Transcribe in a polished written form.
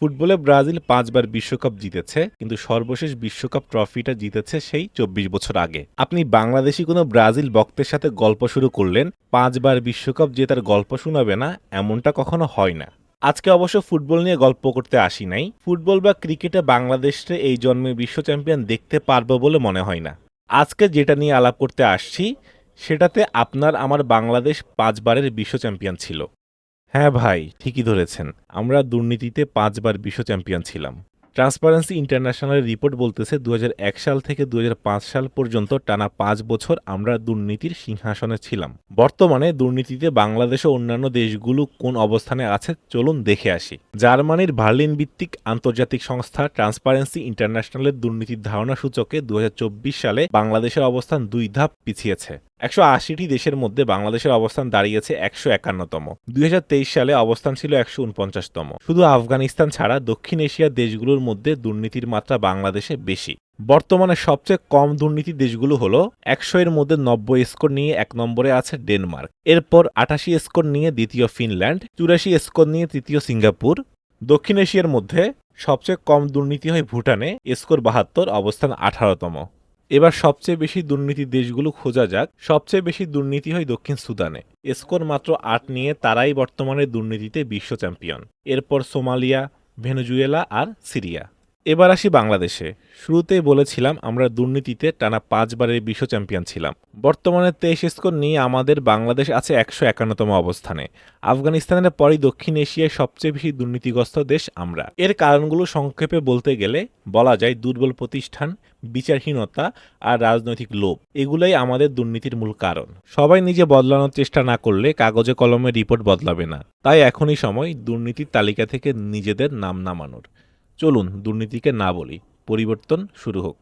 ফুটবলে ব্রাজিল ৫ বার বিশ্বকাপ জিতেছে, কিন্তু সর্বশেষ বিশ্বকাপ ট্রফিটা জিতেছে সেই ২৪ বছর আগে। আপনি বাংলাদেশি কোনো ব্রাজিল ভক্তের সাথে গল্প শুরু করলেন, ৫ বার বিশ্বকাপ জেতার গল্প শোনাবে না, এমনটা কখনো হয় না। আজকে অবশ্য ফুটবল নিয়ে গল্প করতে আসি নাই। ফুটবল বা ক্রিকেটে বাংলাদেশে এই জন্মে বিশ্ব চ্যাম্পিয়ন দেখতে পারবো বলে মনে হয় না। আজকে যেটা নিয়ে আলাপ করতে আসছি, সেটাতে আপনার আমার বাংলাদেশ ৫ বারের বিশ্ব চ্যাম্পিয়ন ছিল। হ্যাঁ ভাই, ঠিকই ধরেছেন। আমরা দুর্নীতিতে ৫ বার বিশ্ব চ্যাম্পিয়ন ছিলাম। ট্রান্সপারেন্সি ইন্টারন্যাশনালের রিপোর্ট বলতেছে ২০০১ সাল থেকে ২০০৫ সাল পর্যন্ত টানা ৫ বছর আমরা দুর্নীতির সিংহাসনে ছিলাম। বর্তমানে দুর্নীতিতে বাংলাদেশ ও অন্যান্য দেশগুলো কোন অবস্থানে আছে চলুন দেখে আসি। জার্মানির বার্লিন ভিত্তিক আন্তর্জাতিক সংস্থা ট্রান্সপারেন্সি ইন্টারন্যাশনালের দুর্নীতির ধারণা সূচকে ২০২৪ সালে বাংলাদেশের অবস্থান ২ ধাপ পিছিয়েছে। ১৮০টি দেশের মধ্যে বাংলাদেশের অবস্থান দাঁড়িয়েছে ১৫১তম। ২০২৩ সালে অবস্থান ছিল ১৪৯তম। শুধু আফগানিস্তান ছাড়া দক্ষিণ এশিয়ার দেশগুলোর মধ্যে দুর্নীতির মাত্রা বাংলাদেশে বেশি। বর্তমানে সবচেয়ে কম দুর্নীতি দেশগুলো হল ১০০ এর মধ্যে ৯০ স্কোর নিয়ে ১ নম্বরে আছে ডেনমার্ক, এরপর ৮৮ স্কোর নিয়ে দ্বিতীয় ফিনল্যান্ড, ৮৪ স্কোর নিয়ে তৃতীয় সিঙ্গাপুর। দক্ষিণ এশিয়ার মধ্যে সবচেয়ে কম দুর্নীতি হয় ভুটানে, স্কোর ৭২, অবস্থান ১৮তম। এবার সবচেয়ে বেশি দুর্নীতি দেশগুলো খোঁজা যাক। সবচেয়ে বেশি দুর্নীতি হয় দক্ষিণ সুদানে, স্কোর মাত্র ৮ নিয়ে তারাই বর্তমানে দুর্নীতিতে বিশ্ব চ্যাম্পিয়ন। এরপর সোমালিয়া, ভেনেজুয়েলা আর সিরিয়া। এবার আসি বাংলাদেশে। শুরুতেই বলেছিলাম আমরা দুর্নীতিতে টানা ৫ বারের বিশ্ব চ্যাম্পিয়ন ছিলাম। বর্তমানে ২৩ স্কোর নিয়ে আমাদের বাংলাদেশ আছে ১৫১তম অবস্থানে। আফগানিস্তানের পরই দক্ষিণ এশিয়ায় সবচেয়ে বেশি দুর্নীতিগ্রস্ত দেশ আমরা। এর কারণগুলো সংক্ষেপে বলতে গেলে বলা যায় দুর্বল প্রতিষ্ঠান, বিচারহীনতা আর রাজনৈতিক লোভ, এগুলাই আমাদের দুর্নীতির মূল কারণ। সবাই নিজে বদলানোর চেষ্টা না করলে কাগজে কলমে রিপোর্ট বদলাবে না। তাই এখনই সময় দুর্নীতির তালিকা থেকে নিজেদের নাম নামানোর। চলুন দুর্নীতিকে না বলি, পরিবর্তন শুরু হোক।